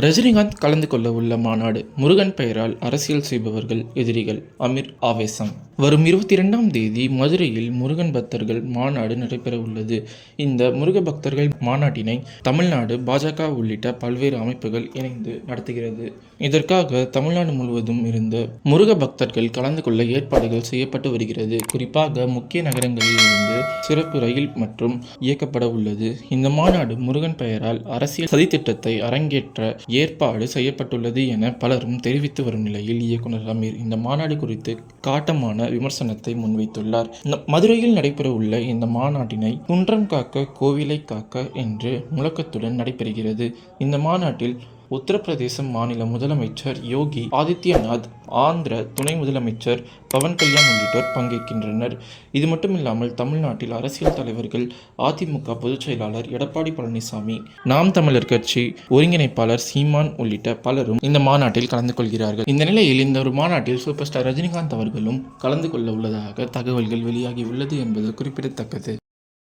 ரஜினிகாந்த் கலந்து கொள்ள உள்ள மாநாடு. முருகன் பெயரால் அரசியல் செய்பவர்கள் எதிரிகள். அமீர் ஆவேசம். வரும் 22ஆம் தேதி மதுரையில் முருகன் பக்தர்கள் மாநாடு நடைபெற உள்ளது. இந்த முருக பக்தர்கள் மாநாட்டினை தமிழ்நாடு பாஜக உள்ளிட்ட பல்வேறு அமைப்புகள் இணைந்து நடத்துகிறது. இதற்காக தமிழ்நாடு முழுவதும் இருந்த முருக பக்தர்கள் கலந்து கொள்ள ஏற்பாடுகள் செய்யப்பட்டு வருகிறது. குறிப்பாக முக்கிய நகரங்களில் இருந்து சிறப்பு ரயில் மற்றும் இயக்கப்பட உள்ளது. இந்த மாநாடு முருகன் பெயரால் அரசியல் சதித்திட்டத்தை அரங்கேற்ற ஏற்பாடு செய்யப்பட்டுள்ளது என பலரும் தெரிவித்து வரும் நிலையில் இயக்குனர் அமீர் இந்த மாநாடு குறித்து காட்டமான விமர்சனத்தை முன்வைத்துள்ளார். மதுரையில் நடைபெற உள்ள இந்த மாநாட்டினை குன்றம் காக்க கோவிலை காக்க என்று முழக்கத்துடன் நடைபெறுகிறது. இந்த மாநாட்டில் உத்தரப்பிரதேச மாநில முதலமைச்சர் யோகி ஆதித்யநாத், ஆந்திர துணை முதலமைச்சர் பவன் கல்யாண் உள்ளிட்டோர் பங்கேற்கின்றனர். இது மட்டுமில்லாமல் தமிழ்நாட்டில் அரசியல் தலைவர்கள், அதிமுக பொதுச் செயலாளர் எடப்பாடி பழனிசாமி, நாம் தமிழர் கட்சி ஒருங்கிணைப்பாளர் சீமான் உள்ளிட்ட பலரும் இந்த மாநாட்டில் கலந்து கொள்கிறார்கள். இந்த நிலையில் இந்த ஒரு மாநாட்டில் சூப்பர் ஸ்டார் ரஜினிகாந்த் அவர்களும் கலந்து கொள்ள உள்ளதாக தகவல்கள் வெளியாகி உள்ளது என்பது குறிப்பிடத்தக்கது.